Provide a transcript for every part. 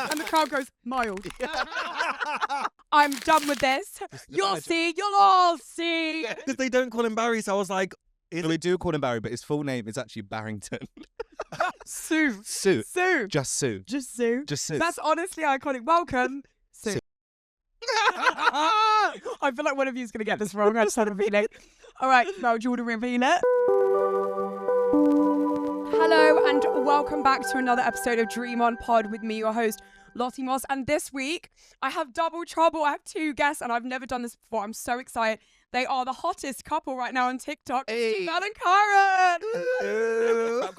And the crowd goes, mild. I'm done with this. You'll see. You'll all see. Because they don't call him Barry, so I was like... We do call him Barry, but his full name is actually Barrington. Sue. Sue. Sue. Just Sue. Just Sue. Just Sue. That's honestly iconic. Welcome, Sue. I feel like one of you is going to get this wrong. I just had a feeling. All right, now do you want to reveal it? Hello and welcome back to another episode of Dream On Pod with me, your host, Lottie. And this week, I have double trouble. I have two guests and I've never done this before. I'm so excited. They are the hottest couple right now on TikTok, Javell and Kyron.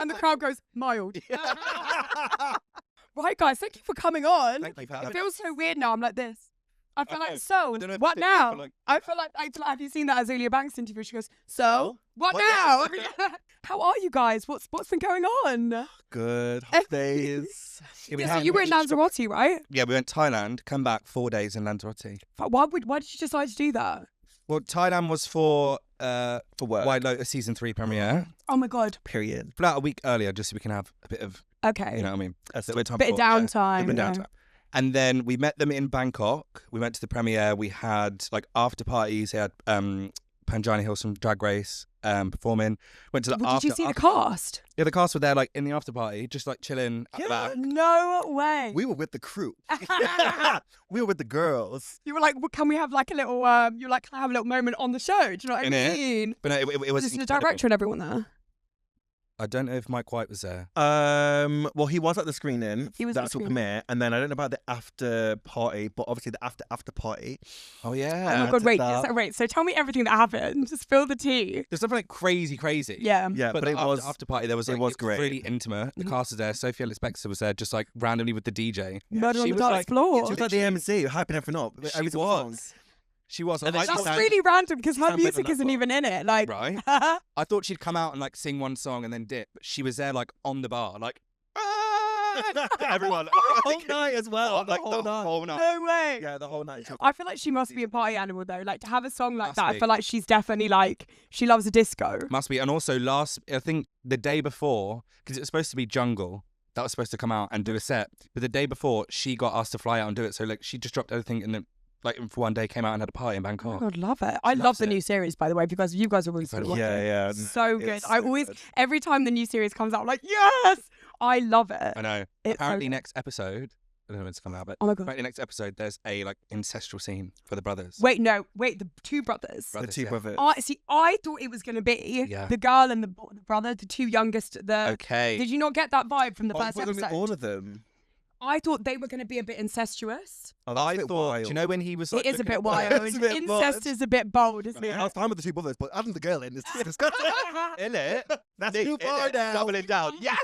And the crowd goes, mild. Right, guys, thank you for coming on. Thank you for having It feels so weird now. I'm like this. I feel like, what I now? feel like- I feel like, have you seen that Azealia Banks interview? She goes, what now? How are you guys? What's been going on? Good. Hot days. So you were in Lanzarote, right? Yeah, we went to Thailand, come back 4 days in Lanzarote. Why did you decide to do that? Well, Thailand was for work. White Lotus season 3 premiere. Oh my God. Period. Flew out a week earlier just so we can have a bit of, Okay. you know what I mean? That's A bit of Bit of downtime. Bit of yeah. downtime. And then we met them in Bangkok. We went to the premiere. We had like after parties. They had Panjani Hills from Drag Race performing. Went to the Well, after. did you see the cast? Yeah, the cast were there like in the after party, just like chilling at the back. No way. We were with the crew. We were with the girls. You were like, well, can we have like a little, you were like, can I have a little moment on the show? Do you know what I Innit? mean? But no, it was Was the incredible. director and everyone there? I don't know if Mike White was there. Well, he was at the screening. He was at That's the what screening. premiere. And then I don't know about the after party, but obviously the after party. Oh Oh yeah. my God, wait, that. wait. So tell me everything that happened. Just spill the tea. There's something like crazy. Yeah. Yeah, but But, it the was after party. There was it like, was great. really intimate. The cast was there. Sophia Ellis-Bextor was there, just like randomly with the DJ. Murder on She the was dance like- floor. She was like the MC, hyping everything up. She Every single song. was. She was. And then I she That's thought- really random because her Stand with music on that isn't floor. even in it. Like, Right. I thought she'd come out and like sing one song and then dip, but she was there like on the bar, like Everyone. The whole night as well. like the whole night. no way. Yeah, the whole night. I feel like she must be a party animal though. Like to have a song like Must that, I be. feel like she's definitely like, she loves a disco. Must be. And also I think the day before, because it was supposed to be Jungle, that was supposed to come out and do a set, but the day before she got asked to fly out and do it. So like she just dropped everything and then like for one day came out and had a party in Oh my Bangkok. God, love it. I love loves the it. new series, by the way, because you guys are always Incredible. Yeah. so good. It's I so always, good. every time the new series comes out, I'm like, yes, I love it. I know. It's so Apparently good. next episode, I don't know when it's coming out, but Oh my God. apparently next episode there's a like incestual scene for the brothers. Wait, the two brothers. The Brothers, two yeah. brothers. I thought it was going to be Yeah. the girl and the brother, the two youngest. Okay. Did you not get that vibe from the Oh, first it wasn't episode? all of them. I thought they were going to be a bit incestuous. Oh, that's I a bit thought, wild. do you know when he was like It is a looking bit at- wild. It's a bit Incest much. is a bit bold, isn't I was it? fine with the two brothers, but adding the girl in is disgusting. In it? That's too far now. Doubling down. Yes.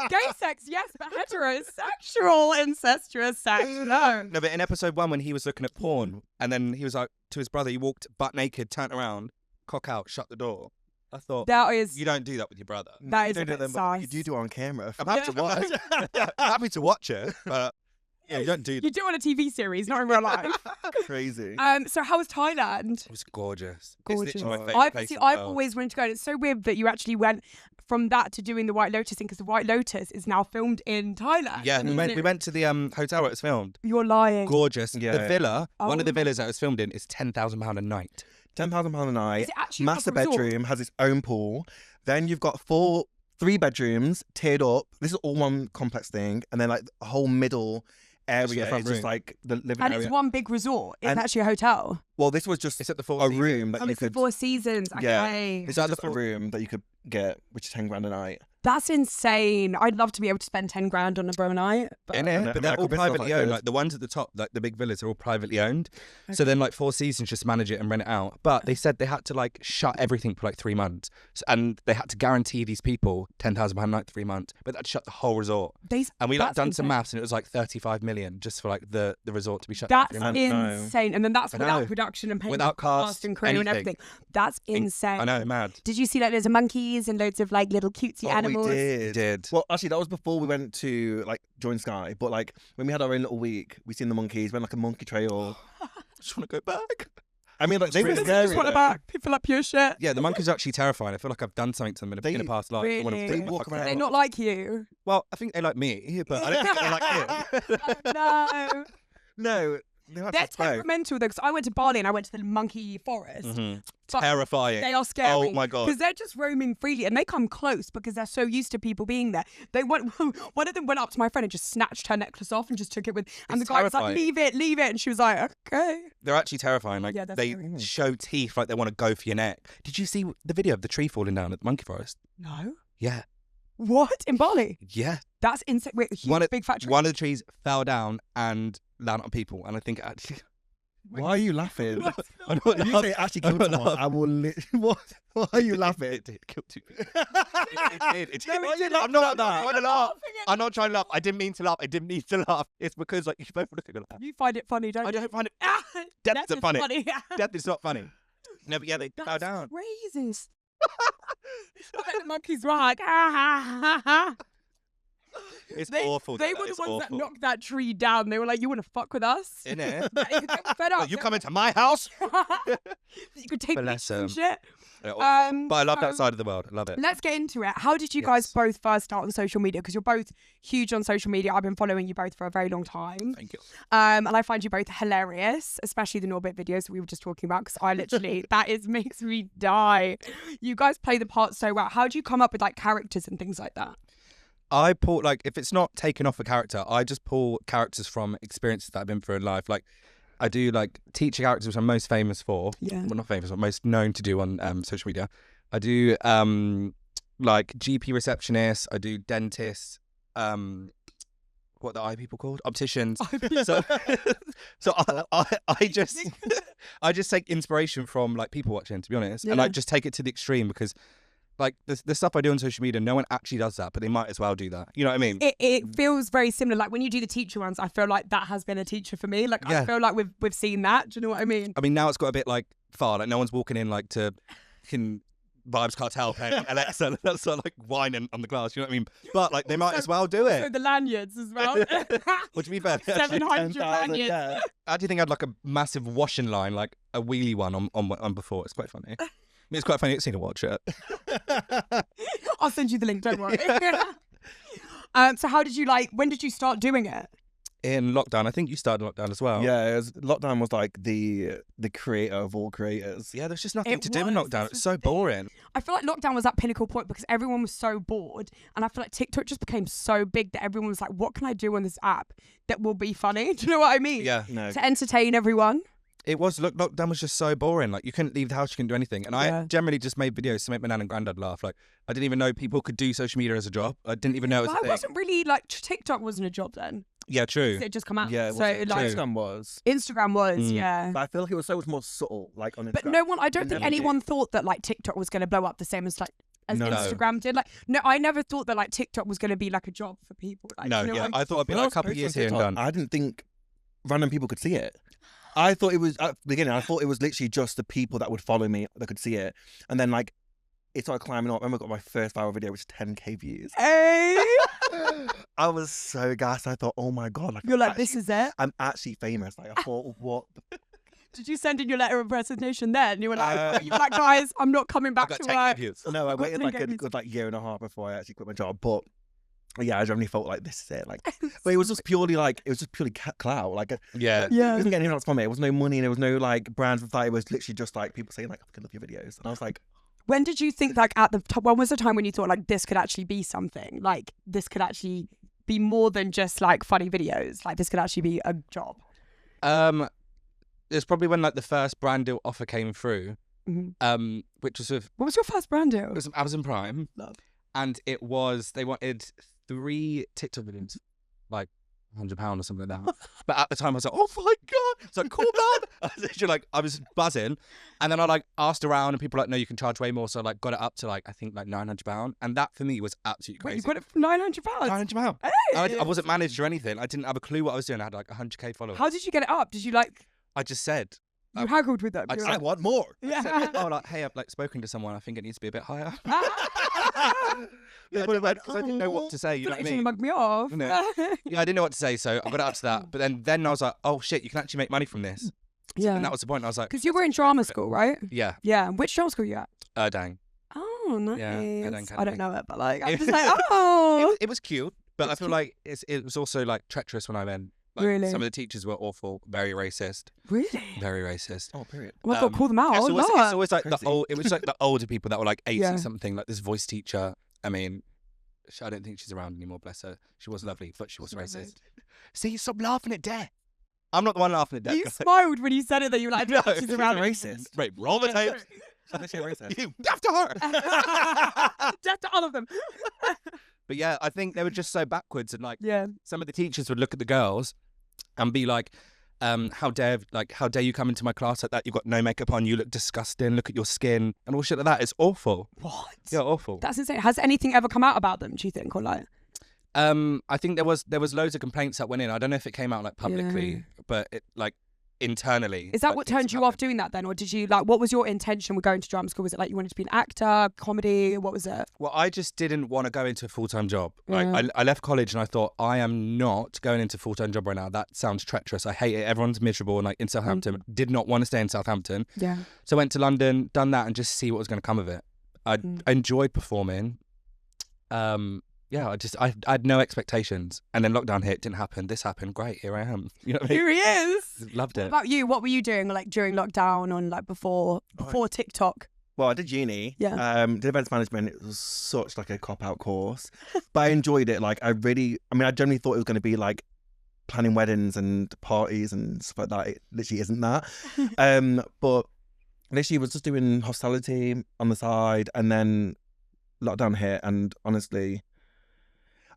Gay sex, yes, but heterosexual incestuous sex, no. No, but in episode 1 when he was looking at porn and then he was like to his brother, he walked butt naked, turned around, cock out, shut the door. I thought, That is, you don't do that with your brother. that You is a don't do bit them, but you sus. do it on camera. I'm happy to watch. Happy to watch it, but yeah, you don't do that. You do it on a TV series, not in real life. Crazy. So how was Thailand? It was gorgeous. Gorgeous. It's literally my favourite place in the I've world. always wanted to go. And it's so weird that you actually went from that to doing the White Lotus thing because the White Lotus is now filmed in Thailand. Yeah, we isn't went, it? we went to the hotel where it was filmed. You're lying. Gorgeous. Yeah. The villa, one of the Oh. villas that it was filmed in is £10,000 a night. £10,000 a night. Is it actually a Master proper resort? bedroom, has its own pool. Then you've got 3 bedrooms tiered up. This is all one complex thing. And then like the whole middle Just the area front is just room. like the living And area. it's one big resort. It's And- actually a hotel. Well, this was just It's at the Four a Seasons. room that Oh, you it's the could. Four Seasons. Yeah. Okay. It's just a room that you could get, which is £10,000 a night. That's insane. I'd love to be able to spend 10 grand on a bro night. But In And it, but they're American all Bristol, privately like owned. this. Like the ones at the top, like the big villas, are all privately owned. So then, like Four Seasons just manage it and rent it out. But they said they had to like shut everything for like 3 months, and they had to guarantee these people £10,000 a night for 3 months. But that shut the whole resort. And we like that's done insane. some maths, and it was like 35 million just for like the resort to be shut down. That's for 3 months. insane. And then that's I without know. production and paying Without for cast cast, and crew and anything. everything. That's insane. I know, mad. Did you see like loads of monkeys and loads of like little cutesy animals? We did. Did. Well, actually, that was before we went to like join Sky. But like when we had our own little week, we seen the monkeys. Went like a monkey trail. I just want to go back. I mean, like, they were They scary. just want it though. back. People like pure shit. Yeah, the monkeys are actually terrifying. I feel like I've done something to them in a past life. I wanna Really? freak They the walk fuck around. out. They not like you. Well, I think they like me, but I don't think they like you. No. No, they They're have to both. temperamental though, because I went to Bali and I went to the monkey forest. But Terrifying. they are scary. Oh my God. Because they're just roaming freely and they come close because they're so used to people being there. They went. One of them went up to my friend and just snatched her necklace off and just took it with. And It's the guy was like, terrifying. leave it. And she was like, okay. They're actually terrifying. Like Yeah, they're they scary. show teeth like they want to go for your neck. Did you see the video of the tree falling down at the monkey forest? No. Yeah. What? In Bali? Yeah. That's insane. Wait, a huge, One of, big fat tree. one of the trees fell down and landed on people. And I think it actually... Why are you laughing? I'm not If you say it actually killed I'm not someone, I will. What? Why are you laughing? It did kill 2 people. It did. No, it didn't. I'm not that. trying to laugh. I'm not trying to laugh. I didn't mean to laugh. I didn't need to laugh. It's because like you both look at it. You find it funny, don't I you? don't find it. Death Death's is funny. Death is not funny. No, but yeah, they fell That's down. crazy. The monkeys were like, ah, ha, ha, ha. It's They, awful. They that. were the It's ones awful. that knocked that tree down. They were like, you want to fuck with us? Innit? They were fed up. You come into my house? You could take Bless pictures and 'em. shit. Yeah, but I love that so side of the world. I love it. Let's get into it. How did you guys Yes. both first start on social media? Because you're both huge on social media. I've been following you both for a very long time. Thank you. And I find you both hilarious, especially the Norbit videos that we were just talking about, because I literally, makes me die. You guys play the part so well. How do you come up with like characters and things like that? I pull, like, if it's not taken off a character, I just pull characters from experiences that I've been through in life. Like, I do, like, teacher characters, which I'm most famous for. Yeah. Well, not famous, but most known to do on social media. I do, like, GP receptionists. I do dentists. What are the eye people called? Opticians. So, I just take inspiration from, like, people watching, to be honest. And, Yeah. like, just take it to the extreme because... Like, the stuff I do on social media, no one actually does that, but they might as well do that. You know what I mean? It feels very similar. Like when you do the teacher ones, I feel like that has been a teacher for me. Like Yeah. I feel like we've seen that. Do you know what I mean? I mean, now it's got a bit, like, far. Like, no one's walking in, like, to fucking Vibes Cartel playing Alexa. That's sort of, like, whining on the glass. You know what I mean? But, like, they might as well do So it. the lanyards as well. What do you mean, Ben? 700 lanyards. Yeah. How do you think I had, like, a massive washing line, like a wheelie one on before? It's quite funny. I mean, it's quite funny. It's seen to watch it. I'll send you the link. Don't worry. So how did you when did you start doing it? In lockdown, I think you started lockdown as well. Yeah, lockdown was like the creator of all creators. Yeah, there's just nothing It to do in was. lockdown. This It's was so the thing. boring. I feel like lockdown was that pinnacle point because everyone was so bored, and I feel like TikTok just became so big that everyone was like, "What can I do on this app that will be funny?" Do you know what I mean? Yeah. No. To entertain everyone. It was, lockdown was just so boring. Like, you couldn't leave the house, you couldn't do anything. And Yeah. I generally just made videos to make my nan and granddad laugh. Like, I didn't even know people could do social media as a job. I didn't even know it was But a I thing. wasn't really like TikTok wasn't a job then. Yeah, true. It just come out. Yeah, so like Instagram was. Instagram was, yeah. But I feel like it was so much more subtle, like on Instagram. But no one, I don't It think never did. anyone thought that like TikTok was going to blow up the same as No. Instagram did. Like, no, I never thought that like TikTok was going to be like a job for people. Like, No, you know yeah. what I I thought it'd be When I like a was couple of posting years on here and TikTok, done. I didn't think random people could see it. I thought it was at the beginning. I thought it was literally just the people that would follow me that could see it, and then like it started climbing up. I remember I got my first viral video, which was 10K views. Hey, I was so gassed. I thought, oh my god, like you're like, this is it. I'm actually famous. Like I thought, what? Did you send in your letter of resignation then? You were like, guys, I'm not coming I back got to 10K work. views. No, I Got waited like 10K a views. good year and a half before I actually quit my job. But yeah, I generally felt like this is it. Like, but it was just purely clout. Like, Yeah. I Yeah. wasn't getting anything else from it. There was no money. There was no like brands with that. It was literally just like people saying like, I fucking love your videos, and I was like, When did you think like at the top? When was the time when you thought like this could actually be something? Like this could actually be more than just like funny videos. Like this could actually be a job. It's probably when like the first brand deal offer came through, Mhm. which was with What was your first brand deal? it was Amazon Prime. Love. And it was, they wanted 3 TikTok videos, like £100 or something like that. But at the time I was like, oh my God. It's like, cool, man. I was literally like, I was buzzing. And then I like asked around and people were like, no, you can charge way more. So I like got it up to like, I think like £900. And that for me was absolutely Wait, you crazy. got it for £900? £900. Hey! I wasn't managed or anything. I didn't have a clue what I was doing. I had like 100K followers. How did you get it up? Did you like I just said, you haggled with them? I You were I like, want more. yeah. oh, like, hey, I've like spoken to someone. I think it needs to be a bit higher. Yeah, Because I didn't know what to say. You know what I Actually mean? mug me off. Isn't it? Yeah, I didn't know what to say, so I got it up to that. But then I was like, oh shit, you can actually make money from this. Yeah. And that was the point. I was like, Because you were in drama school, right? yeah, Yeah. Which drama school you at? dang. Oh, nice. Yeah, I don't know it, but like, I'm just like, oh. It was cute, but I feel like it was also like treacherous when I went. Like, Really? Some of the teachers were awful, very racist. Really? Very racist. Oh, period. Oh my God, call them out. It's always like Crazy. it was like the older people that were like 80 Yeah. something, like this voice teacher. I mean, I don't think she's around anymore, bless her. She was lovely, but she was racist. See, stop laughing at death. I'm not the one laughing at death. You smiled when you said it, that you were like, No, she's around racist. Right, roll the tape. Racist. You after her. Death to all of them. But yeah, I think they were just so backwards, and like Yeah. some of the teachers would look at the girls and be like, how dare you come into my class like that? You've got no makeup on, you look disgusting, look at your skin and all shit like that. It's awful. What? Yeah, awful. That's insane. Has anything ever come out about them, do you think? Or like, I think there was loads of complaints that went in. I don't know if it came out like publicly, Yeah. but it like internally. is that like, what things turned you happened. off doing that then? Or did you like, what was your intention with going to drama school? Was it like you wanted to be an actor, comedy? What was it? Well, I just didn't want to go into a full-time job. Like, Yeah. I left college and I thought, I am not going into a full-time job right now. That sounds treacherous. I hate it. Everyone's miserable. And like in Southampton, did not want to stay in Southampton. Yeah. So I went to London, done that, and just see what was going to come of it. I enjoyed performing. Yeah, I had no expectations, and then lockdown hit, didn't happen. This happened, great, here I am. You know what I mean? Here he is. Loved What it. about you? What were you doing like during lockdown and like before TikTok? Well, I did uni. Yeah. Did events management. It was such like a cop-out course, but I enjoyed it. Like I generally thought it was going to be like planning weddings and parties and stuff like that. It literally isn't that. But literally was just doing hospitality on the side, and then lockdown hit, and honestly,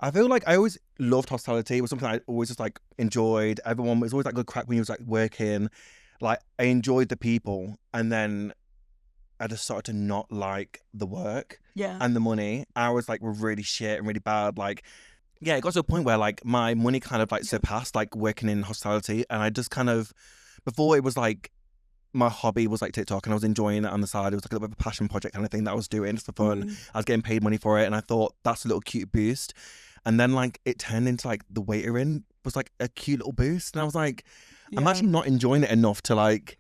I feel like I always loved hospitality. It was something I always just like enjoyed. Everyone was always like good crack when you was like working. Like I enjoyed the people, and then I just started to not like the work Yeah. and the money. Hours like were really shit and really bad. Like, yeah, it got to a point where like my money kind of like surpassed like working in hospitality, and I just kind of, before it was like my hobby was like TikTok, and I was enjoying it on the side. It was like a little bit of a passion project kind of thing that I was doing just for fun. I was getting paid money for it, and I thought that's a little cute boost. And then like it turned into like the waitering was like a cute little boost, and I was like, I'm actually not enjoying it enough to like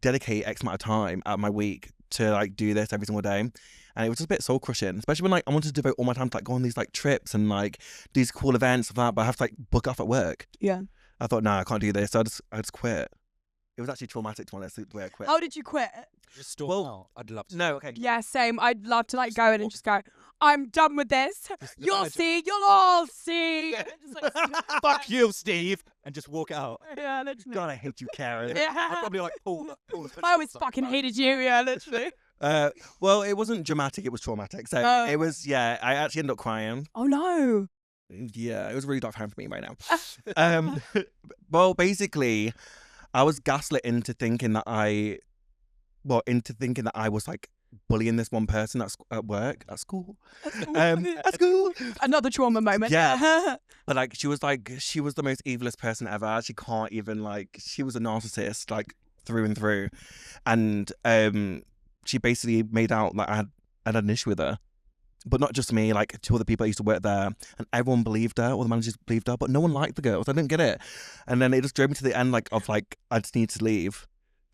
dedicate X amount of time out of my week to like do this every single day. And it was just a bit soul crushing, especially when like I wanted to devote all my time to like go on these like trips and like these cool events and that, but I have to like book off at work. Yeah. I thought, nah, I can't do this. So I just quit. It was actually traumatic to be honest, the way I quit. How did you quit? Just stalk out. I'd love to. No, okay. Yeah, same. I'd love to like go in and just go, I'm done with this. You'll see. You'll all see. Just, like, Fuck you, Steve, and just walk out. yeah, literally. God, I hate you, Karen. Yeah. I'd probably like pull. I always fucking hated you. Yeah, literally. Well, it wasn't dramatic, it was traumatic. So Oh. it was, yeah, I actually ended up crying. Oh no. Yeah, it was a really dark time for me right now. Well, basically, I was gaslit into thinking that I was like bullying this one person at work, at school. At school. Another trauma moment. Yeah. But like she was the most evilest person ever. She can't even like, she was a narcissist like through and through. And she basically made out like I had an issue with her. But not just me, like two other people that used to work there, and everyone believed her, all the managers believed her, but no one liked the girls. I didn't get it. And then it just drove me to the end of I just need to leave.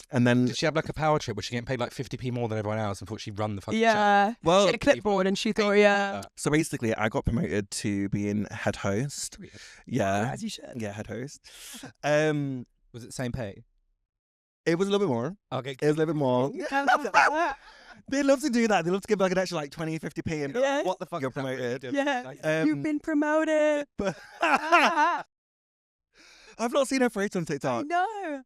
And then Did she have like a power trip? Was she getting paid like 50p more than everyone else and thought she'd run the fucking show? Yeah. well, She had a clipboard and she thought, yeah. so basically I got promoted to being head host. Yeah. As you should. Yeah, head host. Was it the same pay? It was a little bit more. Okay. It was a little bit more. They love to do that. They love to give like an extra like 20, 50p and Yeah. What the fuck? you're promoted. Yeah. You've been promoted. But I I've not seen her face on TikTok. know.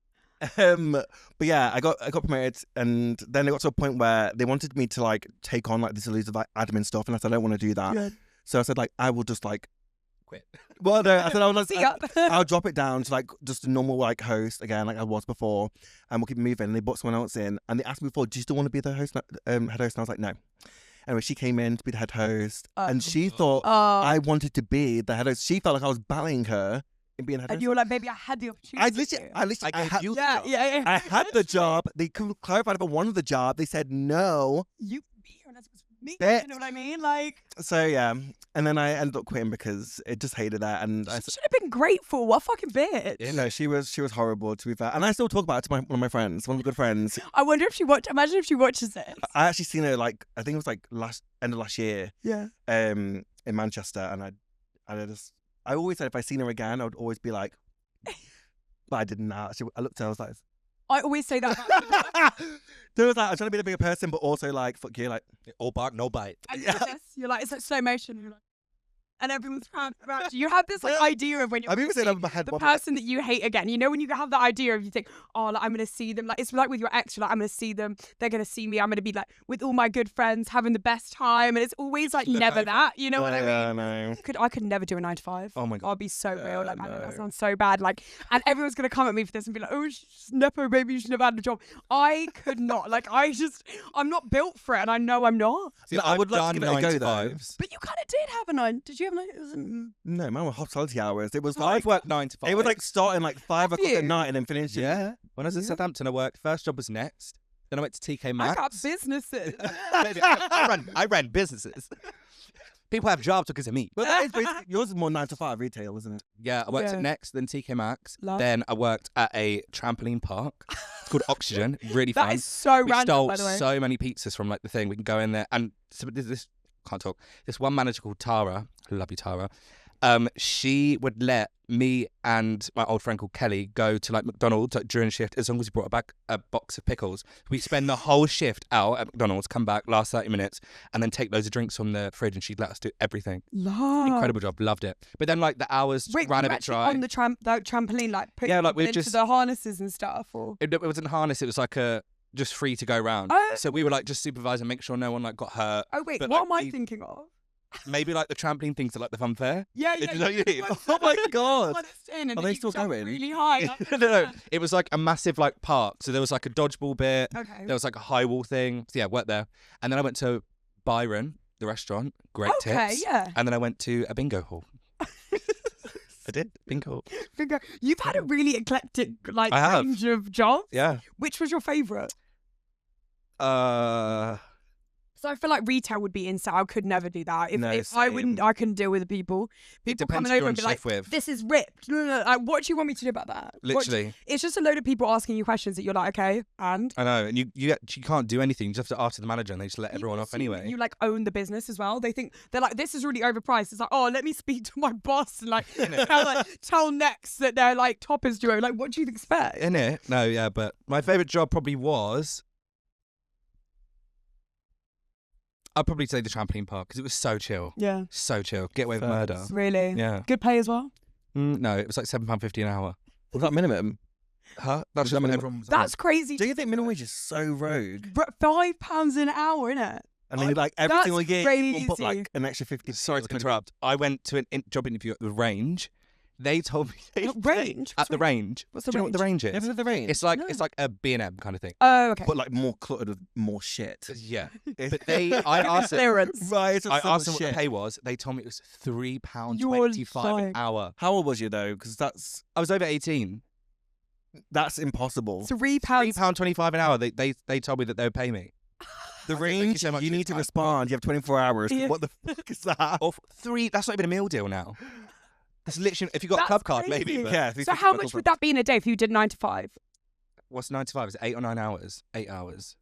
But yeah, I got promoted, and then it got to a point where they wanted me to like take on like this loads of like admin stuff, and I said I don't want to do that. Yeah. So I said like I will just like Quit. Well, no, I said I was See ya. I'll drop it down to like just a normal like host again, like I was before, and we'll keep moving. And they brought someone else in, and they asked me before, "Do you still want to be the host, head host?" And I was like, "No." Anyway, she came in to be the head host, and she thought I wanted to be the head host. She felt like I was battling her in being head host. And you were like, maybe I had the opportunity. I had, yeah. I had the job. They clarified if I wanted the job. They said no. You Me, Bitch. you know what I mean? Like, So yeah, and then I ended up quitting because it just hated that, and I she should have been grateful. What a fucking bitch. you know she was horrible, to be fair, and I still talk about it to one of my friends, one of my good friends. I wonder if imagine if she watches it. I actually seen her like I think it was like end of last year, Yeah. in Manchester, and I always said if I seen her again, I would always be like, but I didn't. I looked at her, I was like. I always say that. There was like I'm trying to be a bigger person, but also like fuck you, like All bark, no bite. And you're like, it's like slow motion. You're like, and everyone's around you. You have this like idea of when you're I've even said watching over my head the one- person that you hate again. You know when you have that idea of you think, oh, like, I'm gonna see them. Like it's like with your ex, you're like, I'm gonna see them. They're gonna see me. I'm gonna be like with all my good friends, having the best time, and it's always like never that. You know what I mean? Yeah, no. I could never do a 9 to 5. Oh my God. I'd be so real. Like, I know that no. sounds so bad. Like, and everyone's gonna come at me for this and be like, oh, she's nepo baby, you should have had a job. I could not. Like, I'm not built for it, and I know I'm not. See, I would like to give it a go though. But you kind of did have a 9. Did you have a 9? It was No, mine were hospitality hours. It was I've like worked 9 to 5. it was like starting like 5 o'clock you? at night and then finishing. Yeah. When I was in Southampton, I worked. First job was Next. Then I went to TK I Maxx. got businesses. Baby, I ran businesses. People have jobs because of me. But that is basically, yours is more 9 to 5 retail, isn't it? Yeah, I worked Yeah. at Next, then TK Maxx. Love. Then I worked at a trampoline park. It's called Oxygen. Really That fun. is so We random, stole by the way. so many pizzas from like the thing. We can go in there and so this can't talk. This one manager called Tara, I love you Tara. She would let me and my old friend called Kelly go to like McDonald's like, during shift as long as we brought back a box of pickles. We spend the whole shift out at McDonald's, come back last 30 minutes, and then take loads of drinks from the fridge, and she'd let us do everything. Love. Incredible job, loved it. But then like the hours Wait, ran you a were bit actually dry. on the trampoline, like putting Yeah, like, we've into just- the harnesses and stuff, or It wasn't harness. It was like a just free to go round. Oh. So we were like just supervising, make sure no one like got hurt. oh wait, But, what like, am I we- thinking of? Maybe like the trampoline things are like the fun fair. Yeah, You know what I mean? Oh my god! And Are they still going? Really high. No. It was like a massive like park. So there was like a dodgeball bit. Okay. There was like a high wall thing. So yeah, worked there. And then I went to Byron, the restaurant. Great Okay, tips. yeah. And then I went to a bingo hall. I did bingo hall. Bingo. You've had a really eclectic like I have. range of jobs. Yeah. Which was your favourite? So I feel like retail would be insane. I could never do that. If No, I wouldn't, same. I couldn't deal with the people. People depends coming who over you're and be on like, shift with. "This is ripped." No. Like, what do you want me to do about that? Literally. It's just a load of people asking you questions that you're like, okay, and I know. And you can't do anything. You just have to ask the manager and they just let everyone off People assume anyway. You like own the business as well. They're like, this is really overpriced. It's like, oh, let me speak to my boss and like tell Next that they're like toppers duo. Like, what do you expect? In it? No, yeah, but my favourite job probably was. I'd probably say the trampoline park because it was so chill. Yeah, So chill. Get away with Facts. murder. really. Yeah. Good pay as well. No, it was like £7.50 an hour. Was that minimum? Huh? That's Was that just what minimum? everyone was That's crazy. Do you think minimum wage is so rogue? £5 an hour, innit? And then like every That's single year, you put crazy. like an extra 50. Sorry to interrupt. I went to a job interview at the range. They told me Range? at the range. What's the Do you know what the range You ever is? heard of the range? It's like No. it's like a B&M kind of thing. Oh, okay. but like more cluttered with more shit. Yeah. But I asked them, Clearance. right. I asked them what the pay was. They told me it was £3.25 lying. an hour. How old was you though? Because I was over 18. that's impossible. £3. £3.25 an hour. They told me that they would pay me. The Thank you range, so much you for your need to time. respond. You have 24 hours. Yeah. What the fuck is that? Or three. That's not even a meal deal now. That's literally if you got a That's club card maybe. crazy. But Yeah. So how much would that be in a day if you did 9 to 5? What's 9 to 5? Is it 8 or 9 hours? 8 hours.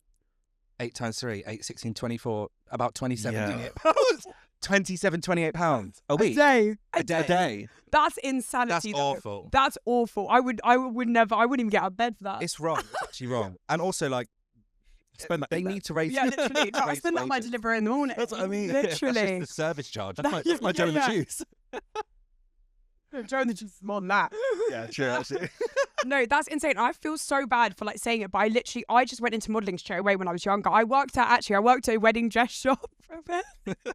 8 times 3, 8, 16, 24, about 27, Yeah. 28 pounds. 27, 28 pounds. A week? day. A day. That's That's insanity. though. awful. That's awful. I would never. I wouldn't even get out of bed for that. It's wrong. It's actually wrong. And also, like, Spend that. they need to raise. Yeah, literally. No, I raise spend that on my wages. delivery in the morning. That's what I mean. That's Literally. just the service charge. That's my Joe and the yeah. juice. Joe and the juice is more than that. Yeah, true. Actually. No, that's insane. I feel so bad for like saying it, but I just went into modelling straight away when I was younger. I worked at a wedding dress shop for a bit.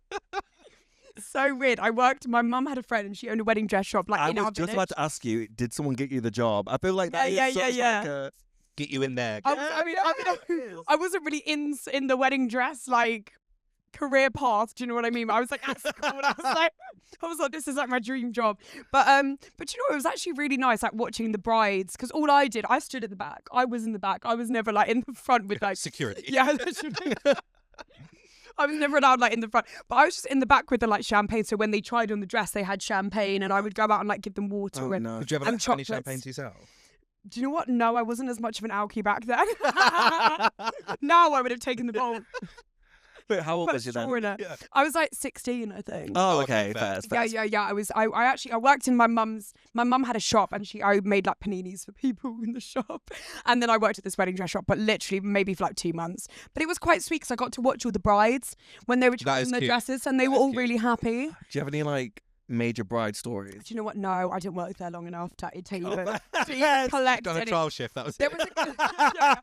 So weird. My mum had a friend and she owned a wedding dress shop like I in our was just village. about to ask you, did someone get you the job? I feel like that is Yeah, such yeah. like a... Get you in there. I wasn't really in the wedding dress like career path. Do you know what I mean? I was like at school and I was like, this is like my dream job. But you know what? It was actually really nice like watching the brides because all I did, I stood at the back. I was in the back. I was never like in the front with like Security. Yeah, literally. I was never allowed like in the front, but I was just in the back with the like champagne. So when they tried on the dress, they had champagne, and I would go out and like give them water. Oh, and no. Did you ever and like, any chocolates. champagne to yourself? Do you know what? No, I wasn't as much of an alky back then. Now I would have taken the bowl. Wait, how old Put was you then? straw in it. Yeah. I was like 16, I think. Oh, okay, okay, fair. fair. Yeah. I worked in my mum had a shop, and I made like paninis for people in the shop. And then I worked at this wedding dress shop, but literally maybe for like 2 months. But it was quite sweet because I got to watch all the brides when they were trying is their cute. dresses, and they were That's all cute. really happy. Do you have any like major bride stories? Do you know what? No, I didn't work there long enough to even yes. collect Done a any. trial shift. That was There it. was yeah.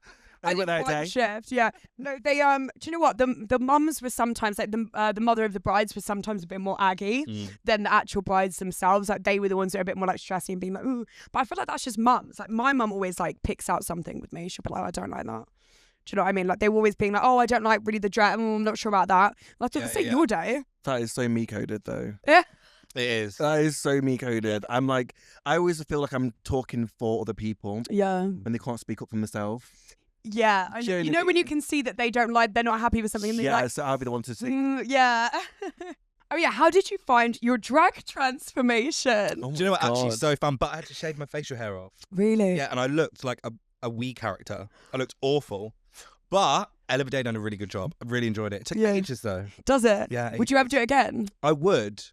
They I were there did a one day? shift, yeah. No, they do you know what? The mums were sometimes like the mother of the brides was sometimes a bit more aggy than the actual brides themselves. Like they were the ones that are a bit more like stressy and being like, ooh. But I feel like that's just mums. Like my mum always like picks out something with me. She'll be like, I don't like that. Do you know what I mean? Like they were always being like, oh, I don't like really the dress. I'm not sure about that. Like, Yeah, let's say yeah. your day. That is so me coded though. Yeah. It is. That is so me coded. I'm like, I always feel like I'm talking for other people Yeah. when they can't speak up for themselves. Yeah. I know. You Genuinely. know when you can see that they don't like, they're not happy with something, and they're Yeah, like, so I'll be the one to say. yeah. Oh yeah. How did you find your drag transformation? Oh Do you know what? my Actually, God. so fun. But I had to shave my facial hair off. Really? Yeah, and I looked like a wee character. I looked awful. But Ella Day done a really good job. I really enjoyed it. It took Yeah. ages though. Does it? Yeah. Would you ever do it again? I would.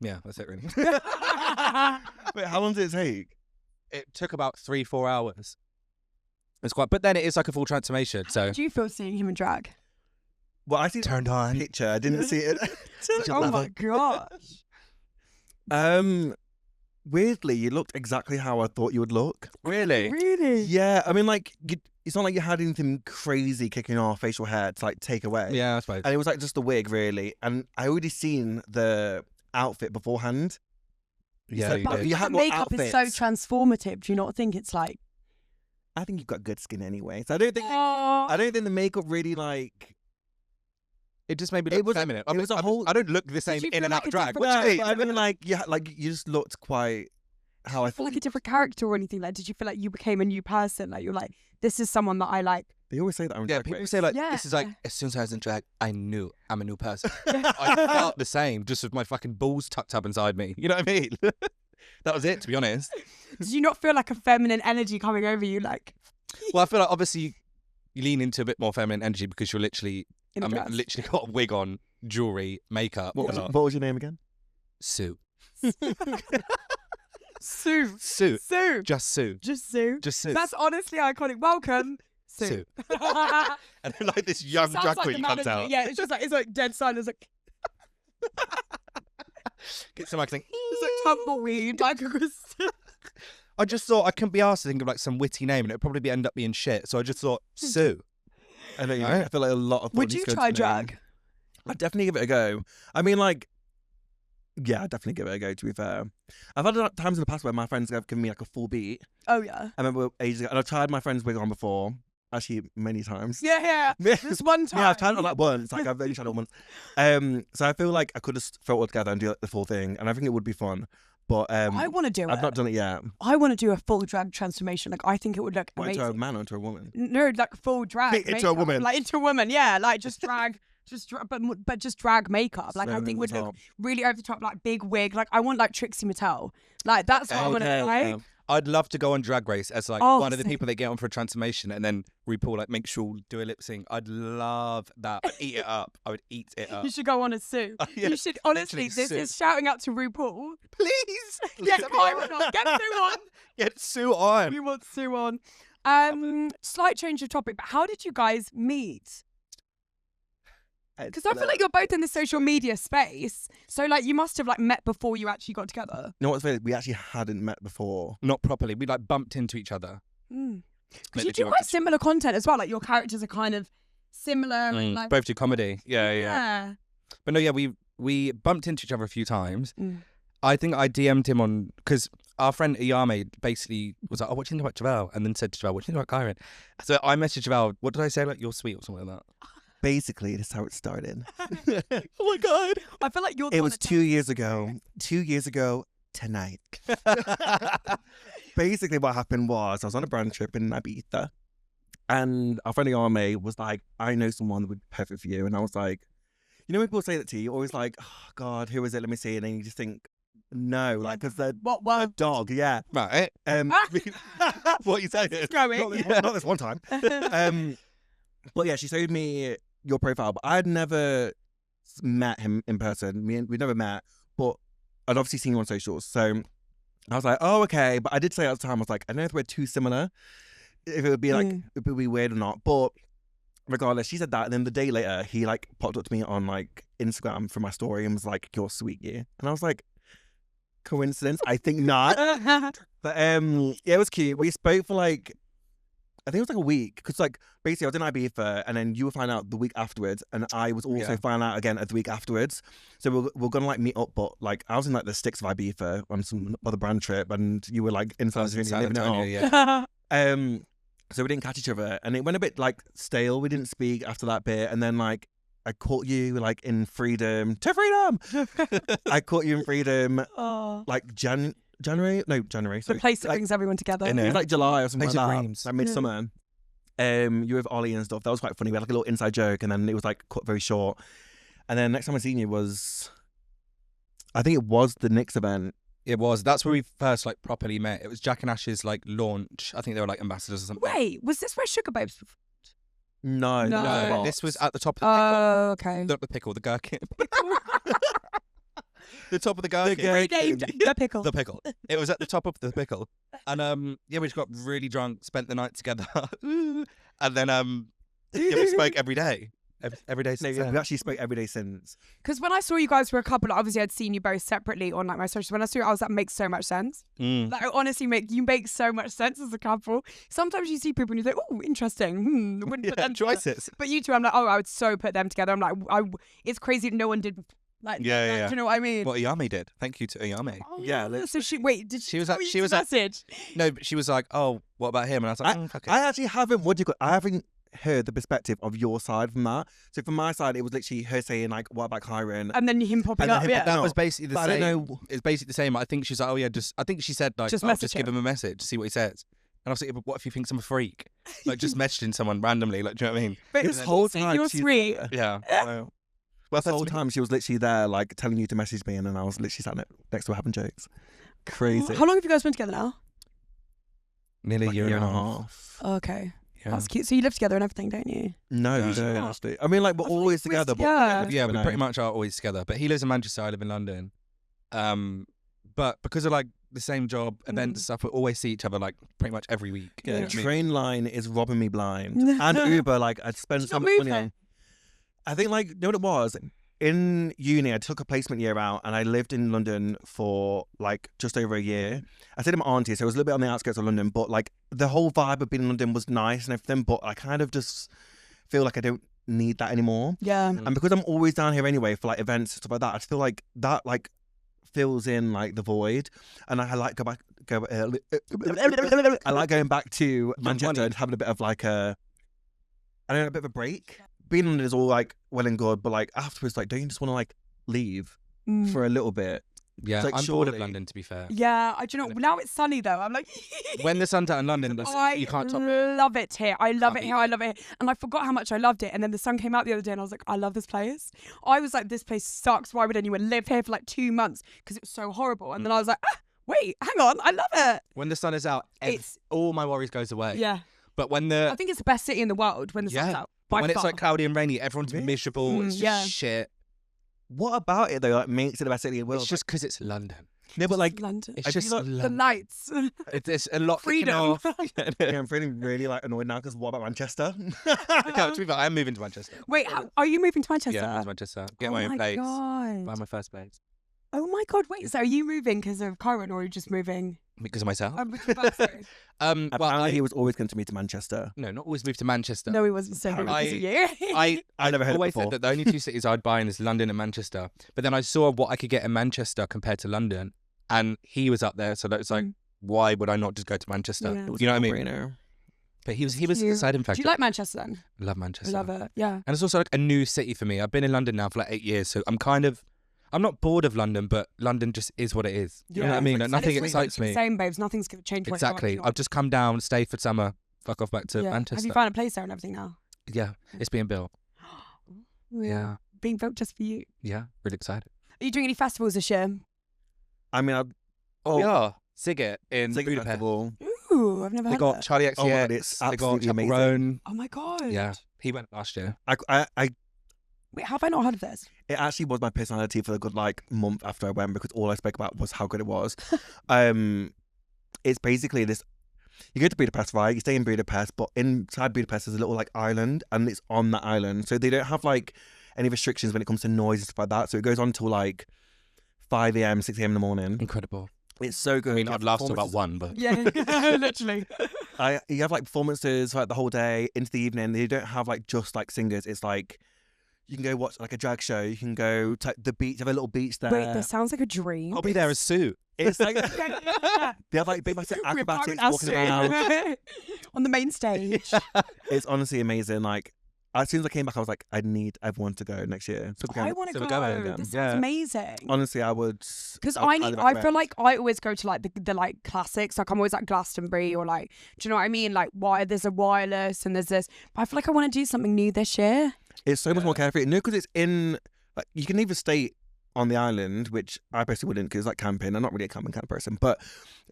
Yeah, that's it really. Wait, how long did it take? It took about 3-4 hours. It's quite, but then it is like a full transformation. How So did you feel seeing him in drag? Well, I see turned on. picture. I didn't see it. Oh my gosh. Weirdly, you looked exactly how I thought you would look. Really? Really? Yeah, I mean, like, it's not like you had anything crazy kicking off facial hair to like take away. Yeah, I suppose. And it was like just the wig, really. And I already seen the outfit beforehand. Yeah, So- you but did. you The had more makeup is so outfits. transformative. Do you not think it's like? I think you've got good skin anyway. So I don't think the makeup really like. It just made me It look was- feminine. it was a whole- I don't look the same you in feel and like out a drag. different What do you Well, mean? I mean, like, yeah, like you just looked quite how I feel thought. like a different character or anything? Like, did you feel like you became a new person? Like, you're like, this is someone that I like. They always say that on Yeah, Drag people Race. say like, Yeah. this is like, as soon as I was in drag, I knew I'm a new person. I felt the same, just with my fucking balls tucked up inside me. You know what I mean? That was it, to be honest. Did you not feel like a feminine energy coming over you? Like, Well, I feel like obviously you lean into a bit more feminine energy because you're literally, in a dress? literally got a wig on, jewelry, makeup. What a lot. was your name again? Sue. Sue. Sue. Sue. Just Sue. Just Sue. Just Sue. That's honestly iconic. Welcome, Sue. Sue. And then like this young Sounds drag like queen the comes manager. out. Yeah, it's like dead silence. Like, Get some acting. it's like tumbleweed. Like, I just thought I couldn't be asked to think of like some witty name and it'd probably end up being shit. So I just thought Sue. I think Right. I feel like a lot of. would thought you needs to go try into the name. drag? I'd definitely give it a go. I mean, like, yeah, I'd definitely give it a go, to be fair. I've had times in the past where my friends have given me like a full beat. Oh yeah. I remember ages ago, and I've tried my friend's wig on before, actually many times. Yeah. This one time. Yeah, I've tried it on like once. Like I've only tried it once. So I feel like I could just throw it all together and do like, the full thing, and I think it would be fun. But I want to do it. I've not done it yet. I want to do a full drag transformation. Like, I think it would look What, amazing. into a man or into a woman? No, like full drag. Into a makeup. woman. Like into a woman. Yeah, like just drag. But just drag makeup. Like, I Over think the would top. look really over the top. Like big wig. Like I want like Trixie Mattel. Like that's what I want to like. I'd love to go on Drag Race as like Oh, one of the same. people that get on for a transformation and then RuPaul like make sure do a lip sync. I'd love that. I'd eat it up. I would eat it up. You should go on as Sue. Yeah, You should honestly. literally This Sue. is shouting out to RuPaul. Please. Get Let me Kyron on. on. Get Sue on. Get Sue on. We want Sue on. Slight change of topic, but how did you guys meet? Because I feel like you're both in the social media space, so like you must have like met before you actually got together. You know what's funny? We actually hadn't met before. Not properly. We like bumped into each other. Because Met you the do two quite of us. similar content as well. Like your characters are kind of similar. And, like, Both do comedy. Yeah. yeah. But no, yeah, we bumped into each other a few times. Mm. I think I DM'd him on because our friend Iyame basically was like, "Oh, what do you think about Javell?" And then said to Javell, "What do you think about Kyron?" So I messaged Javell. What did I say? Like, "You're sweet" or something like that. Basically, this is how it started. Oh my god! I feel like you're. The It one was that 2 years ago. 2 years ago tonight. Basically, what happened was I was on a brand trip in Ibiza, And our friend Arme was like, I know someone that would be perfect for you. And I was like, you know when people say that to you, you're always like, oh God, who is it? Let me see. And then you just think, no, like, because they're a dog, yeah. Right. What you saying? Not this one time. But yeah, she showed me your profile, but I'd never met him in person. We'd never met, but I'd obviously seen you on socials. So I was like, oh, okay. But I did say at the time, I was like, I don't know if we're too similar, if it would be like, if it would be weird or not. But regardless, she said that. And then the day later, he like popped up to me on like Instagram for my story and was like, you're sweet, yeah. And I was like, coincidence? I think not. But yeah, it was cute. We spoke for like, I think it was like a week. Because like, basically I was in Ibiza and then you would find out the week afterwards. And I was also finding out again the week afterwards. So we're going to like meet up. But like, I was in like the sticks of Ibiza on some other brand trip. And you were like in San Antonio. Yeah. So we didn't catch each other. And it went a bit like stale. We didn't speak after that bit. And then like, I caught you like in Freedom to Freedom. I caught you in Freedom like January. Sorry. The place that brings everyone together. It was like July or something Place like of that. dreams. Like midsummer. You were with Ollie and stuff. That was quite funny. We had like a little inside joke and then it was like cut very short. And then next time I seen you was, I think it was the Knicks event. It was. That's where we first like properly met. It was Jack and Ash's like launch. I think they were like ambassadors or something. Wait, was this where Sugar Babes performed? No. No, this was at the top of the pickle. Oh, okay. Not the pickle, the gherkin. The top of the gherkin. Renamed the pickle. The pickle. It was at the top of the pickle. And yeah, we just got really drunk, spent the night together. And then yeah, we spoke every day. Every day since No, then. we actually spoke every day since. Because when I saw you guys were a couple, obviously I'd seen you both separately on like my socials. When I saw you, I was like, makes so much sense. Like honestly, you make so much sense as a couple. Sometimes you see people and you think, oh, interesting. Wouldn't put them together. choices. But you two, I'm like, oh, I would so put them together. I'm like, it's crazy that no one did. Like, Yeah. Do you know what I mean? What Ayame did. Thank you to Ayame. Oh, Yeah, So she She was like, message. no, but she was like, oh, what about him? And I was like, okay. I actually haven't, I haven't heard the perspective of your side from that. So from my side, it was literally her saying like, what about Kyron? And then him popping And then up. him Yeah. That was basically the But same. I don't know. It's basically the same. I think she's like, oh yeah, I think she said like, Just oh, message just give him. him a message, see what he says. And I was like, but what if he thinks I'm a freak? Like just messaging someone randomly, like, do you know what I mean? But This whole time you're she's- sweet. Yeah. Well, the whole time she was literally there, like telling you to message me, and then I was literally sat next to her having jokes. Crazy. How long have you guys been together now? Nearly Like a year and a half. Okay. Yeah. That's cute. So you live together and everything, don't you? No, Yeah. we don't actually. I mean, like we're always together, but Yeah. We no. pretty much are always together. But he lives in Manchester, I live in London. But because of like the same job, events and stuff, we always see each other like pretty much every week. Yeah, You know what I mean? train line is robbing me blind, and Uber. Like I'd spend Did so you much not money move on. I think like you know what it was. In uni, I took a placement year out, and I lived in London for like just over a year. I stayed at my auntie, so it was a little bit on the outskirts of London, but like the whole vibe of being in London was nice and everything. But I kind of just feel like I don't need that anymore. Yeah. And because I'm always down here anyway for like events and stuff like that, I feel like that like fills in like the void. And I like I like going back to Manchester and having a bit of like a bit of a break. Being in London is all like well and good, but like afterwards, like don't you just want to like leave for a little bit? Yeah, It's like, I'm bored of surely- London, to be fair. Yeah, do you know, now it's sunny though. I'm like, When the sun's out in London, I you can't top. love it here. I love it Can't here. I love it here. And I forgot how much I loved it. And then the sun came out the other day and I was like, I love this place. I was like, this place sucks. Why would anyone live here for like 2 months? Because it was so horrible. And then I was like, wait, hang on. I love it. When the sun is out, all my worries goes away. Yeah. But when I think it's the best city in the world when the sun's out. but By when it's far. like cloudy and rainy, everyone's Really? miserable. It's just yeah. shit. What about it though? Like makes it the best city in the world? It's just because it's London. no, but like London. It's I just feel like The London. lights. It's a lot kicking Freedom. off. yeah, I'm feeling really like annoyed now because what about Manchester? No, to be fair, I am moving to Manchester. Wait, are you moving to Manchester? Yeah, I'm moving to Manchester. Get Oh my own place. God. Buy my first place. Oh my God. Wait, so are you moving because of Kyron or are you just moving? Because of myself. With your birth, sorry. Well, Apparently, he was always going to me to Manchester. no, not always moved to Manchester. No, he wasn't so good because of you. I never heard it always before. said that the only two cities I'd buy in is London and Manchester. But then I saw what I could get in Manchester compared to London, and he was up there, so that was like, why would I not just go to Manchester? Yeah. You know what I mean? Brainer. But he was a Cute. deciding factor. Do you like Manchester then? Love I Manchester. love it. Yeah. And it's also like a new city for me. I've been in London now for like 8 years, so I'm not bored of London, but London just is what it is. You know what I mean? Like, And nothing it's excites me. Same, babes. Nothing's going to change. Exactly. I've just come down, stayed for summer, fuck off back to Manchester. Have you found a place there and everything now? Yeah, it's being built. Yeah. Being built just for you. Yeah, really excited. Are you doing any festivals this year? I mean, We are. Sigget in Sigget Budapest. Festival. Ooh, I've never They heard got of it. Charlie Oh my XCX. God, it's they got absolutely amazing. Kyron. Oh my God. Yeah, he went last year. I Wait, have I not heard of this? It actually was my personality for a good like month after I went, because all I spoke about was how good it was. It's basically this. You go to Budapest, right? You stay in Budapest, but inside Budapest is a little like island, and it's on that island, so they don't have like any restrictions when it comes to noise and stuff like that. So it goes on till like 5 a.m., 6 a.m. in the morning. Incredible. It's so good. I mean, You have I'd last till about performances- 1, but Yeah, literally. You have like performances like the whole day into the evening. They don't have like just like singers. It's like you can go watch like a drag show. You can go to the beach. Have a little beach there. Wait, this sounds like a dream. I'll be there as Sue. It's like Yeah. they have like big massive We're acrobatics pirate walking us around. on the main stage. It's honestly amazing. Like as soon as I came back, I was like, I need everyone to go next year. So I want to so go. we're going again. This sounds Yeah. amazing. honestly, I would. Because I'd highly I feel recommend. like I always go to like the like classics. Like I'm always at Glastonbury or like, do you know what I mean? Like why there's a Wireless and there's this. But I feel like I want to do something new this year. It's so much more carefree. No, because it's in. Like, you can either stay on the island, which I personally wouldn't, because like camping. I'm not really a camping kind of person, but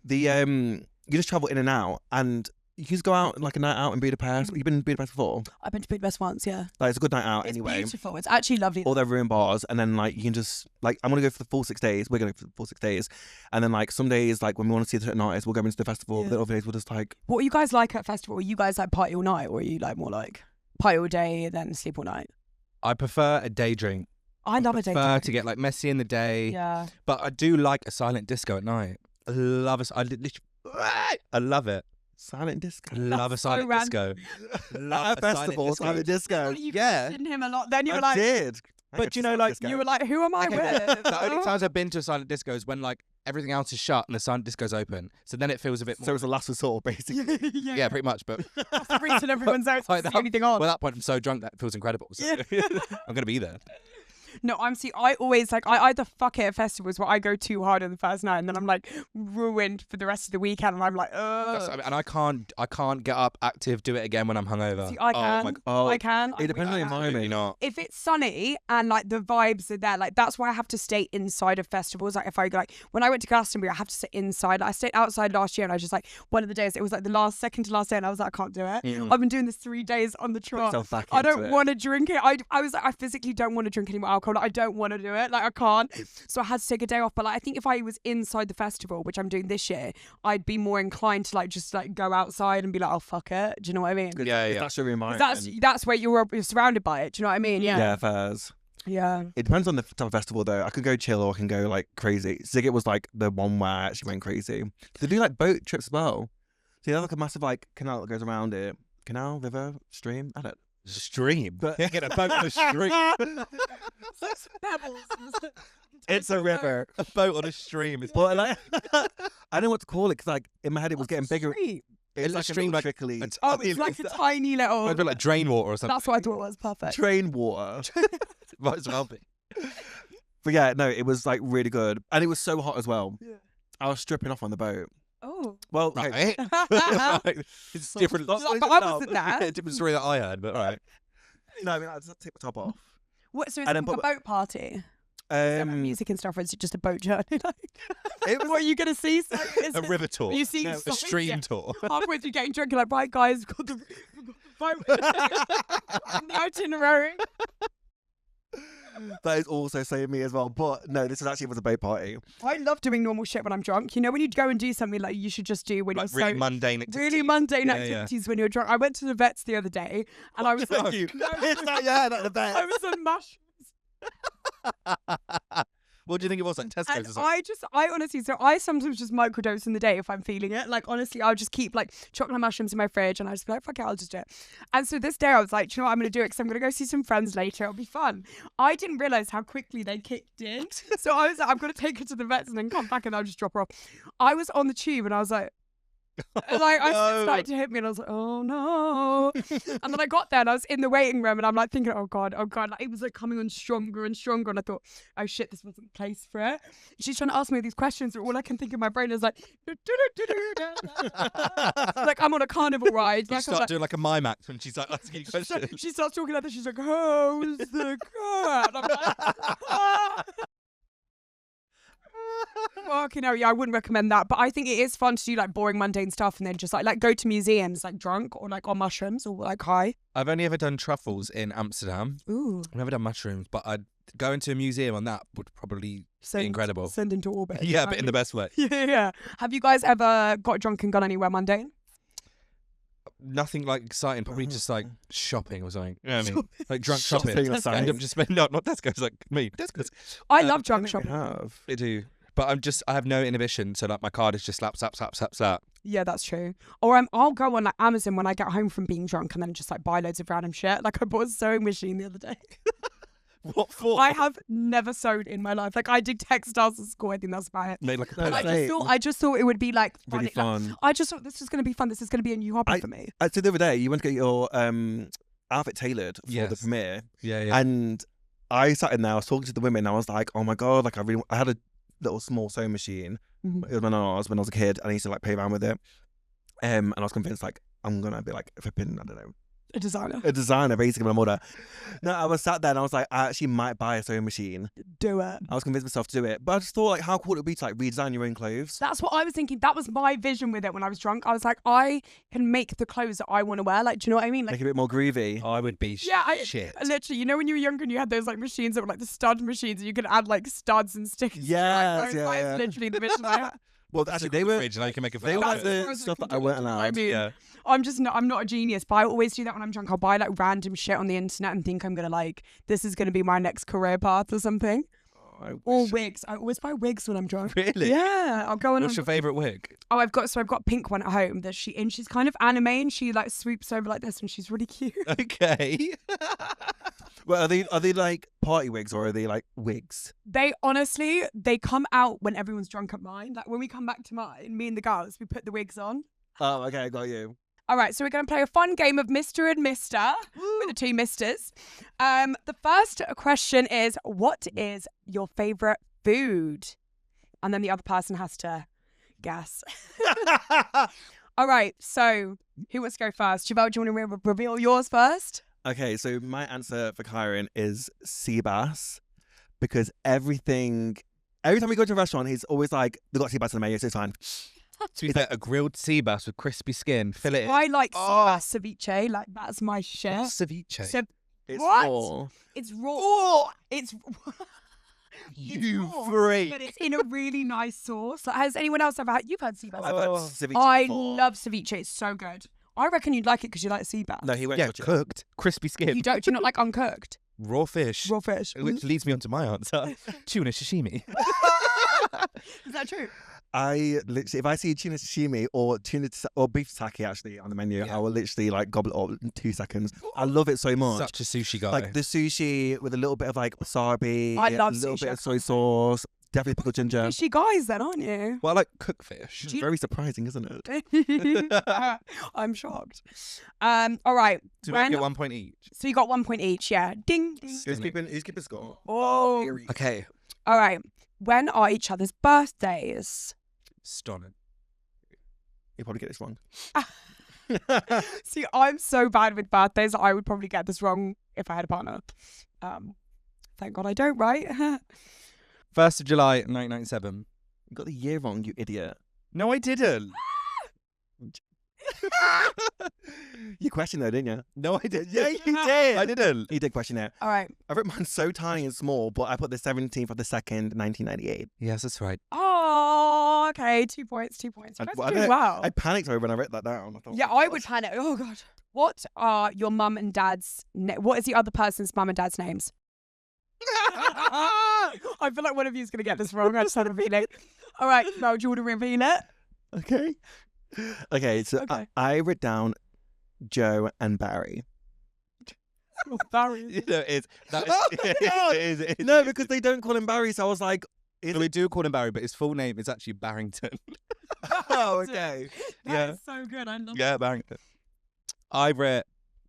the you just travel in and out, and you can just go out like a night out in Budapest. You've been in Budapest before? I've been to Budapest once, yeah. Like it's a good night out It's anyway. beautiful. It's actually lovely. All their room bars, and then like you can just like I'm gonna go for the full 6 days. We're going for the full 6 days, and then like some days like when we want to see a certain artist, we'll go into the festival. Yeah. The other days we'll just like What are you guys like at festival? Are you guys like party all night, or are you like more like party all day and then sleep all night? I prefer a day drink. I love a day. prefer drink. to get like messy in the day, Yeah. but I do like a silent disco at night. I love I love it. silent disco. I love a so silent random. disco. At Love a festival, silent disco. You Yeah. questioned him a lot. Then you were I like, did. I But go to you know, silent like, disco. you were like, who am I Okay, with? the only times I've been to a silent disco is when like everything else is shut and the silent disco's open. So then it feels a bit So more. it's a last resort, basically. Yeah, pretty much. But That's the reason everyone's out Like to that. see anything on. well, at that point, I'm so drunk that it feels incredible. So Yeah. I'm gonna be there. No, I always like, I either fuck it at festivals where I go too hard on the first night and then I'm like ruined for the rest of the weekend and I'm like, ugh. And I can't get up active, do it again when I'm hungover. See, I can. my Oh, I can. it depends on the Absolutely environment. not. If it's sunny and like the vibes are there, like that's why I have to stay inside of festivals. Like if I like when I went to Glastonbury, I have to stay inside. Like, I stayed outside last year and I was just like one of the days it was like the second to last day and I was like I can't do it. Mm. I've been doing this 3 days on the trot. yourself back I into don't it. want to drink it. I was like I physically don't want to drink any more alcohol. Like, I don't want to do it. Like I can't. So I had to take a day off. But like I think if I was inside the festival, which I'm doing this year, I'd be more inclined to like just like go outside and be like, oh fuck it. Do you know what I mean? Yeah, If yeah. that's your environment. That's where you're surrounded by it. Do you know what I mean? yeah, fairs. Yeah. It depends on the type of festival, though. I could go chill or I can go like crazy. Ziggit was like the one where I actually went crazy. They do like boat trips as well. So you have like a massive like canal that goes around it. Canal, river, stream. I don't. Stream. But Get a boat on a stream. it's a river. A boat on a stream. It's But like, I don't know what to call it because like in my head it was getting bigger. Street? It's a like stream, a like- trickly. Oh, it's like a tiny little. a bit like drain water or something. That's what I thought it was. Perfect. train water. Might as well be. But yeah, no, it was like really good, and it was so hot as well. Yeah. I was stripping off on the boat. Oh. Well, Right. But It's different. I wasn't there. Different story that I heard, but all right. no, I mean I just take my top off. What? So it's And like then a boat party. Is there, like, Um, music and stuff, or is it just a boat journey? Like, it was what are you gonna see? So, is A it- river tour. You see No, a A signs, stream yeah. tour. Halfway through getting drunk, you're like, right, guys, we've got the boat and the itinerary. that is also saying me as well. But no, this was a boat party. I love doing normal shit when I'm drunk. You know, when you go and do something like you should just do when Like you're really so mundane activities. really mundane Yeah, yeah. activities when you're drunk. I went to the vets the other day and I was Thank like, you. no, It's not the best. I was on mushrooms. What do you think it was? Like Tesco's And or something? I honestly, so I sometimes just microdose in the day if I'm feeling it. Like, honestly, I'll just keep like chocolate mushrooms in my fridge and I just be like, fuck it, I'll just do it. And so this day I was like, do you know what, I'm going to do it because I'm going to go see some friends later. It'll be fun. I didn't realize how quickly they kicked in. So I was like, I'm going to take her to the vets and then come back and I'll just drop her off. I was on the tube and I was like, And like, I started to hit me and I was like, oh no. And then I got there and I was in the waiting room and I'm like thinking, oh God. Like, it was like coming on stronger and stronger. And I thought, oh shit, this wasn't the place for it. She's trying to ask me these questions and all I can think in my brain is like, like I'm on a carnival ride. You Like, start doing like a mime act when she's like asking you questions. she starts talking like this. She's like, how's the car? And I'm like, ah. Fucking hell, yeah, I wouldn't recommend that. But I think it is fun to do like boring, mundane stuff and then just like go to museums like drunk or like on mushrooms or like high. I've only ever done truffles in Amsterdam. Ooh. I've never done mushrooms, but I'd go into a museum on that would probably be incredible. Send into orbit. Yeah, but in the best way. Yeah. Have you guys ever got drunk and gone anywhere mundane? Nothing like exciting, probably just like shopping or something. You know what I mean? Like drunk Shopping shopping. or End something. up just spending, no, not Tesco's, like me. Tesco's. I love drunk I shopping. have. I do. But I have no inhibition, so like my card is just slap. Yeah, that's true. Or I'll go on like Amazon when I get home from being drunk and then just like buy loads of random shit. Like I bought a sewing machine the other day. What for? I have never sewn in my life. Like I did textiles at school. I think that's about it. Made like a No, And I just thought it would be like Really funny. Like, fun. I just thought this was going to be fun. This is going to be a new hobby for me. So the other day, you went to get your outfit tailored for the Yes. premiere, yeah. and I sat in there. I was talking to the women. And I was like, "Oh my god! Like I had a little small sewing machine. Mhm. It was when I was a kid, and I used to like play around with it. And I was convinced like I'm gonna be like flipping, I don't know, A designer. a designer basically. My mother. No, I was sat there and I was like, I actually might buy a sewing machine. Do it. I was convinced myself to do it, but I just thought like how cool it would be to like redesign your own clothes. That's what I was thinking. That was my vision with it when I was drunk. I was like, I can make the clothes that I want to wear. Like, do you know what I mean? Like, Make it a bit more groovy. I would be shit. Literally, you know when you were younger and you had those like machines that were like the stud machines and you could add like studs and stickers. Yes, to your clothes? That is literally the vision I had. Well, actually, they were Fridge, now you can make a they were like That's- the stuff that I weren't allowed. I mean, Yeah. I'm not a genius, but I always do that when I'm drunk. I'll buy like random shit on the internet and think I'm gonna like this is gonna be my next career path or something. Or wigs. I always buy wigs when I'm drunk. Really? Yeah, I'll go on. What's your favourite wig? Oh, I've got a pink one at home that she's kind of anime and she like swoops over like this and she's really cute. Okay. Well, are they like party wigs or are they like wigs? They honestly, they come out when everyone's drunk at mine. Like when we come back to mine, me and the girls, we put the wigs on. Oh, okay, I got you. All right, so we're going to play a fun game of Mr. and Mr. with the two misters. The first question is, what is your favourite food? And then the other person has to guess. All right, so who wants to go first? Javell, do you want to reveal yours first? Okay, so my answer for Kyron is sea bass because every time we go to a restaurant, he's always like, they got sea bass in the menu, so it's fine. To be fair, a grilled sea bass with crispy skin, fillet. I like ceviche, like that's my shit. Ceviche. It's What? raw. It's raw. It's You raw, freak. but it's in a really nice sauce. Like, has anyone else ever had? You've had sea bass. I've had ceviche I before. love ceviche. It's so good. I reckon you'd like it because you like sea bass. No, he won't Yeah, touch it. cooked, crispy skin, You don't. Do you not like uncooked raw fish. raw fish? Which leads me on to my answer. Tuna sashimi. Is that true? I literally, if I see tuna sashimi or beef sake actually on the menu, Yeah. I will literally like gobble it up in 2 seconds. I love it so much. Such a sushi guy. Like the sushi with a little bit of like wasabi, I love a little sushi, bit I of soy can't sauce, definitely pickled ginger. Fishy guys, then, aren't you? well, I like cooked fish. It's very surprising, isn't it? I'm shocked. All right. So we When- get 1 point each. So you got 1 point each. Yeah. Ding. Ding. Who's keeping score? Oh. Okay. All right. When are each other's birthdays? Stunning. You probably get this wrong. See, I'm so bad with birthdays. I would probably get this wrong if I had a partner. Thank God I don't, right? 1st of July, 1997. You got the year wrong, you idiot. No, I didn't. You questioned though, didn't you? No, I didn't. Yeah, you did. I didn't. You did question it. All right. I wrote mine so tiny and small, but I put the 17th of the 2nd, 1998. Yes, that's right. Oh, okay. 2 points. 2 points. You guys are doing well. I panicked over when I wrote that down. I thought, Yeah, oh, I God. would panic. Oh, God. What are your mum and dad's... What is the other person's mum and dad's names? I feel like one of you is going to get this wrong. I just had a feeling. All right. Well, do you want to reveal it? Okay. Okay, so Okay. I wrote down Joe and Barry. Oh, Barry. You know, it is. No, because they don't call him Barry, so I was like, So we do call him Barry, but his full name is actually Barrington. Oh, okay. That is so good. I love Yeah, it. bang. I rate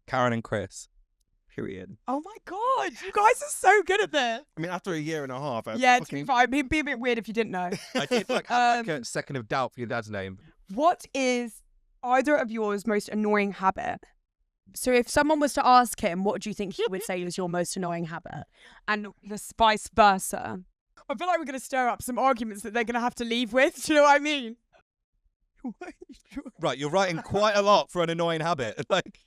Kyron and Chris. Period. Oh my God. You guys are so good at this. I mean, after a year and a half, I Yeah, to be fucking... fine. It'd be a bit weird if you didn't know. I did like a second of doubt for your dad's name. What is either of yours most annoying habit? So if someone was to ask him, what do you think he would say is your most annoying habit? And the vice versa. I feel like we're going to stir up some arguments that they're going to have to leave with. Do you know what I mean? Right, you're writing quite a lot for an annoying habit. Like,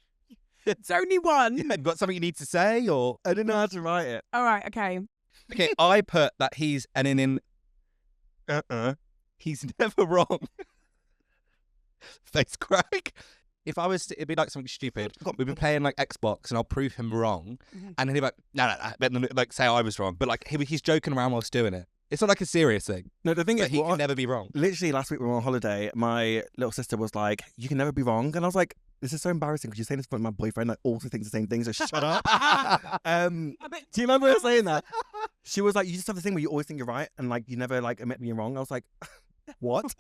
It's only one. you got something you need to say, or I didn't know how to write it. All right, okay. okay, I put that he's he's never wrong. Face crack. If I was to, it'd be like something stupid. We'd be playing like Xbox, and I'll prove him wrong, and then he'd be like, no, but then, like say I was wrong, but like he's joking around whilst doing it. It's not like a serious thing. No, the thing But is, he can never be wrong. literally last week we were on holiday. My little sister was like, "You can never be wrong," and I was like, "This is so embarrassing because you're saying this in front of my boyfriend. Like, also thinks the same things. So shut up." Do you remember her saying that? She was like, "You just have the thing where you always think you're right, and like you never like admit being wrong." I was like, "What?"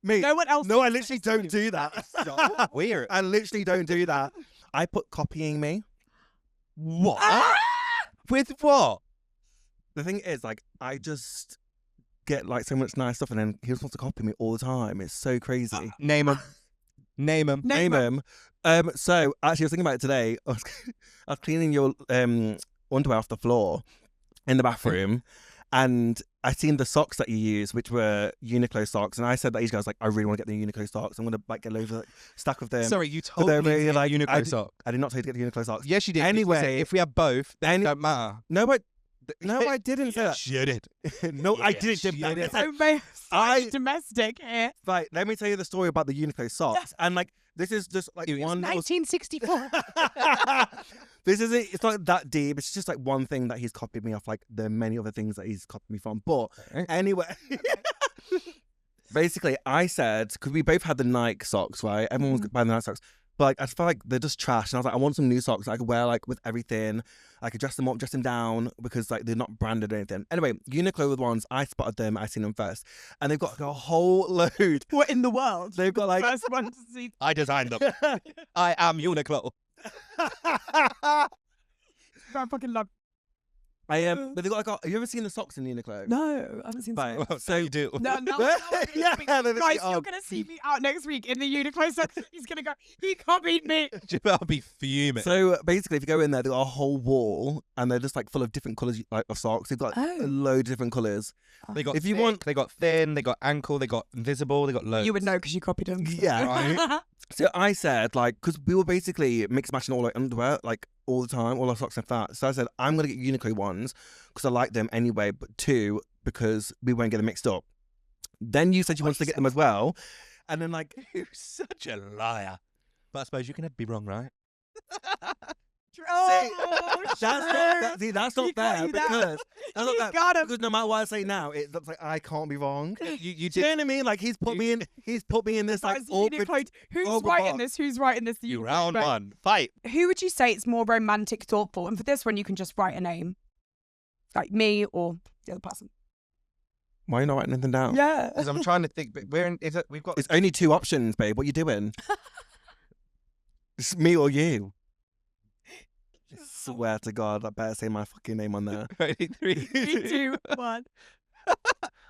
Me? No one else. No, I literally don't do that. Weird. I literally don't do that. I put copying me. What? Ah! With what? The thing is, like, I just get like so much nice stuff, and then he just wants to copy me all the time. It's so crazy. Name him. Name him. Name him. So actually, I was thinking about it today. I was cleaning your underwear off the floor in the bathroom, and I seen the socks that you use, which were Uniqlo socks, and I said that these guys like, I really want to get the Uniqlo socks. I'm gonna like get loads of stack of them. Sorry, you told they're me really, to get like, Uniqlo sock. I did not tell you to get the Uniqlo socks. Yes, you did. Anyway, You say, if we have both, then it don't matter. No, I didn't say that. You did. No, I didn't. Yes, you did. So domestic here. Like, let me tell you the story about the Uniqlo socks, and like this is just like one. 1964. This isn't. It's not that deep. It's just like one thing that he's copied me off. Like there are many other things that he's copied me from. But anyway, basically, I said because we both had the Nike socks, right? Everyone was buying the Nike socks. But like, I felt like they're just trash, and I was like, I want some new socks that I could wear like with everything. I could dress them up, dress them down because like they're not branded or anything. Anyway, Uniqlo were the ones I spotted them. I seen them first, and they've got like, a whole load. What in the world? They've got like First one to see. I designed them. I am Uniqlo. I fucking love. but they got like. Have you ever seen the socks in Uniqlo? No, I haven't seen. Right. Well, So you do. No. Yeah, Guys, you're gonna see me out next week in the Uniqlo socks. He's gonna go. He copied me. I'll be fuming. So basically, if you go in there, they've got a whole wall, and they're just like full of different colours like of socks. They've got Oh. a load of different colours. They got If you thick, want- they got thin, they got ankle, they got invisible, they got loads. You would know because you copied him. Yeah. Right. So I said like, because we were basically mix matching all our underwear like all the time, all our socks and that. So I said I'm gonna get Uniqlo ones because I like them anyway, but two because we won't get them mixed up. Then you said you wanted to get them as well, and then like You're such a liar. But I suppose you can be wrong, right? Oh, that's not He fair got you that. because that's not He fair got him. because no matter what I say now, it looks like I can't be wrong. You Do you know did. what I mean? Like he's put me in this like Guys, awkward. Uniqlo. Who's awkward writing box. this? Who's writing this? You Uniqlo round spec. one. Fight. Who would you say it's more romantic, thoughtful? And for this one, you can just write a name, like me or the other person. Why are you not writing anything down? Yeah. Because I'm trying to think, but we've got. It's only two options, babe. What are you doing? It's me or you. I swear to God, I better say my fucking name on there. Ready? 3, 3, 2, 1.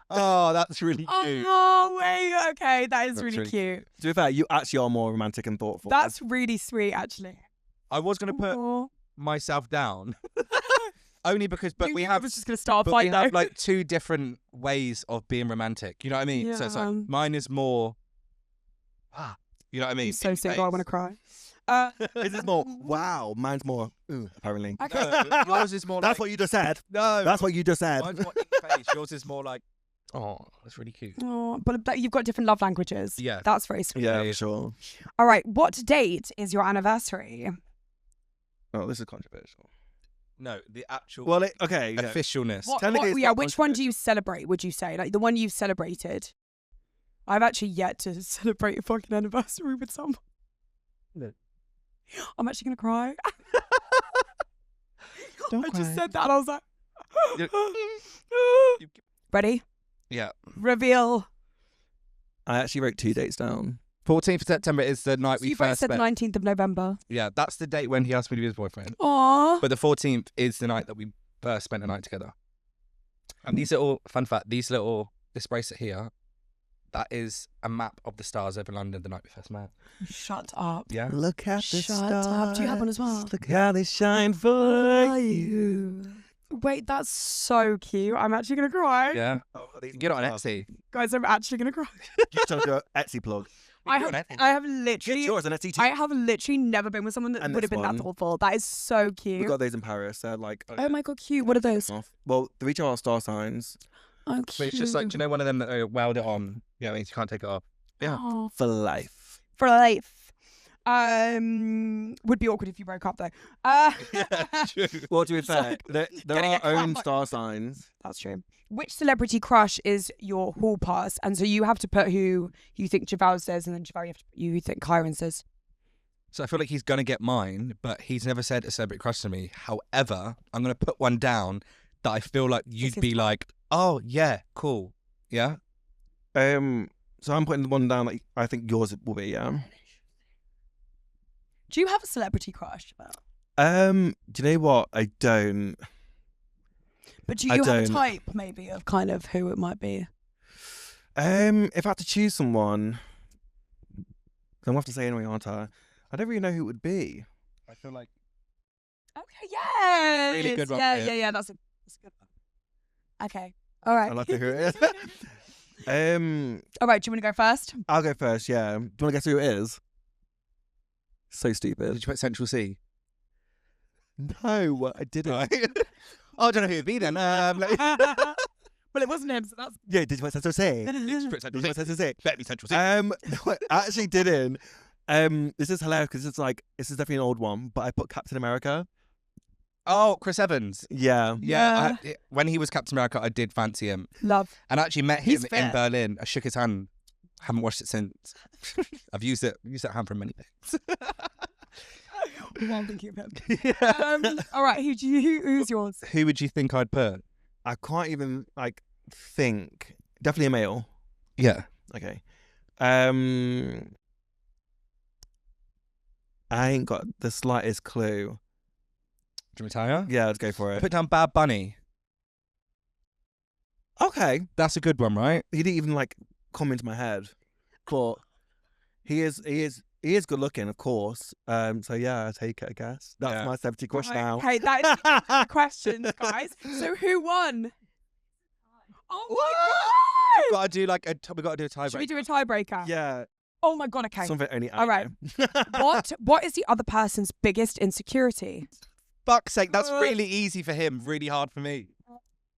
Oh, that's really cute. Oh, wait. Okay, that is That's really really cute. To be fair, you actually are more romantic and thoughtful. That's really sweet, actually. I was going to put Aw. myself down. Only because, but we I have, was just gonna start a but we fight though. have like two different ways of being romantic. You know what I mean? So it's like Yeah. mine is more. You know what I mean? I'm so single. I want to cry. This is more wow. Mine's more ooh, apparently. Okay. Yours is more. That's like, what you just said. No, That's what you just said. mine's more in face. Yours is more like. Oh, that's really cute. Oh, but you've got different love languages. Yeah. That's very sweet. Yeah, for sure. All right. What date is your anniversary? Oh, this is controversial. No, the actual Well, okay. Yeah. officialness. Technically, it's not Which one do you celebrate? Would you say like the one you've celebrated? I've actually yet to celebrate a fucking anniversary with someone. No. I'm actually gonna cry. Don't I just cry. said that. And I was like, You- ready? Yeah. Reveal. I actually wrote 2 dates down. 14th of September is the night So we you both first said met. 19th of November. Yeah, that's the date when he asked me to be his boyfriend. Aww. But the 14th is the night that we first spent a night together. And these little, fun fact, this bracelet here, that is a map of the stars over London the night we first met. Shut up. Yeah. Look at the Shut stars. up. Do you have one as well? Look how they shine for you. Wait, that's so cute. I'm actually going to cry. Yeah. Oh, Get it on Etsy. Guys, I'm actually going to cry. Just on your Etsy plug. I Get it on have Etsy. Get literally... yours on Etsy too. I have literally never been with someone that And would have this been that one. thoughtful. That is so cute. We got those in Paris. They're like... Oh my god, cute. What are those? Well, the each are star signs Oh, But cute. it's just like, do you know one of them that weld it on? Yeah, it means you can't take it off. Yeah. Oh, for life. for life. Would be awkward if you broke up though. True. Well, to be fair, there Getting are a clap own like- star signs. That's true. Which celebrity crush is your hall pass? And so you have to put who you think Javell says, and then Javell you think Kyron says. So I feel like he's going to get mine, but he's never said a celebrity crush to me. However, I'm going to put one down that I feel like you'd is be fine. like, oh, yeah, cool. Yeah? So I'm putting the one down that I think yours will be, yeah. Do you have a celebrity crush, Javell? Do you know what? I don't. But do I you have a don't. type maybe of kind of who it might be? If I had to choose someone, I'm gonna have to say anyway, aren't I? I don't really know who it would be. I feel like... Okay, yeah. Really good one, Yeah, yeah. yeah, yeah. That's a good one. Okay. All right. I'd like to hear it. All right. Do you want to go first? I'll go first. Yeah. Do you want to guess who it is? So stupid. Did you put Central C? No, I didn't. Oh, I don't know who it'd be then. Well, it wasn't him, so that's. Yeah, did you want to say? Put Did Central you C. want to say? Better be Central C. No, I actually didn't. This is hilarious because this is definitely an old one, but I put Captain America. Oh, Chris Evans. Yeah. Yeah. When he was Captain America, I did fancy him. Love. And I actually met him He's in fair. Berlin. I shook his hand. Haven't washed it since. I've used that hand for many things. Well, I'm thinking of him. Yeah. All right. Who's yours? Who would you think I'd put? I can't even think. Definitely a male. Yeah. Okay. I ain't got the slightest clue. Do you retire? Yeah, let's go for I it. put down Bad Bunny. Okay. That's a good one, right? He didn't even come into my head, but he is good looking, of course. So yeah, I take it. I guess that's Yeah. my 70 crush Right, now. Okay, that is questions, guys. So who won? Oh my We've got to do we got to do a god! Should we tiebreak. do a tiebreaker? Yeah, Oh my god. Okay. something only I All right. know. What is the other person's biggest insecurity? Fuck's sake, that's really easy for him, really hard for me.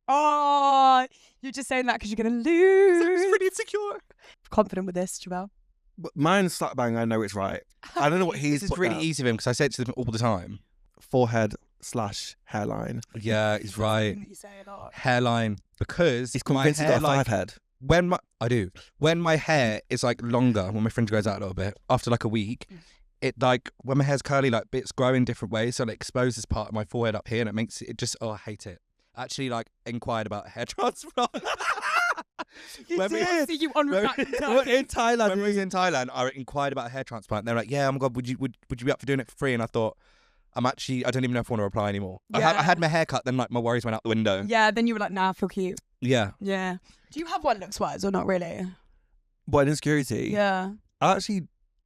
Oh, you're just saying that because you're gonna lose. He's really insecure. Confident with this, Javell. But mine's slap bang. I know it's right. I don't know what he's This is put really down. easy for him because I say it to him all the time. Forehead/hairline. Yeah, he's right. You say a lot. Hairline, because He's my convinced he's hair, got a five head. when my hair is longer, when my fringe goes out a little bit after a week, it when my hair's curly, bits grow in different ways, so it exposes part of my forehead up here, and it makes it just I hate it. Actually, inquired about a hair transplant. You When we- did. See you on When that. In Thailand. When we was in Thailand, I inquired about a hair transplant. They're like, "Yeah, oh my god, would you be up for doing it for free?" And I thought, I don't even know if I want to reply anymore. I Yeah. had my hair cut, then my worries went out the window. Yeah, then you were like, nah, I feel cute. Yeah. Yeah. Do you have one looks wise or not really? What insecurity? Yeah. I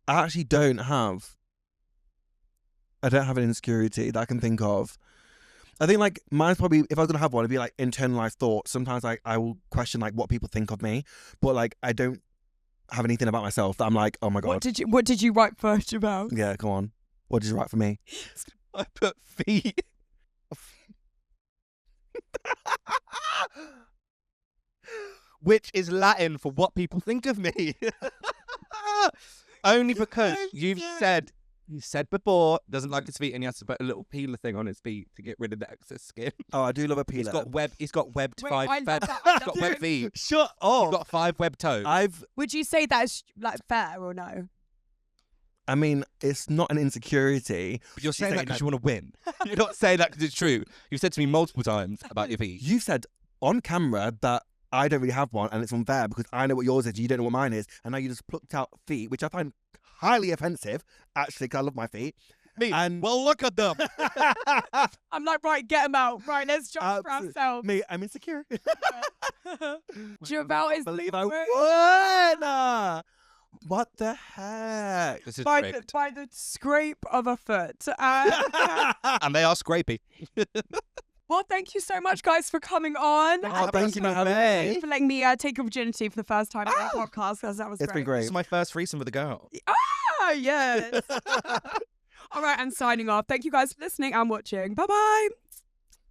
actually don't have. I don't have an insecurity that I can think of. I think mine's probably, if I was gonna have one, it'd be internalized thoughts. Sometimes I will question what people think of me, but I don't have anything about myself that I'm oh my god. What did you write first, Javell? Yeah, come on. What did you write for me? I put feet. Which is Latin for what people think of me. Only because you said before, doesn't like his feet, and he has to put a little peeler thing on his feet to get rid of the excess skin. Oh, I do love a peeler. He's got webbed Wait, I five love fed, that. I he's got love webbed it. feet. Shut He's up. got 5 webbed toes. Would you say that is fair or no? I mean, it's not an insecurity. But you're She's saying that saying because you want to win. You're not saying that because it's true. You've said to me multiple times about your feet. You said on camera that I don't really have one, and it's unfair because I know what yours is, you don't know what mine is, and now you just plucked out feet, which I find highly offensive, actually, because I love my feet. Me, And well, look at them. I'm like, right, get them out. Right, let's jump for ourselves. Me, I'm insecure. Javell is believe the I worst. won. What the heck? This is by rigged. the scrape of a foot. And they are scrapey. Well, thank you so much, guys, for coming on. Oh, thank you for having Thank me. you for letting me take your virginity for the first time on our podcast, because that was It's been great. This is my first threesome with a girl. Ah, yes. All right, and signing off. Thank you guys for listening and watching. Bye-bye.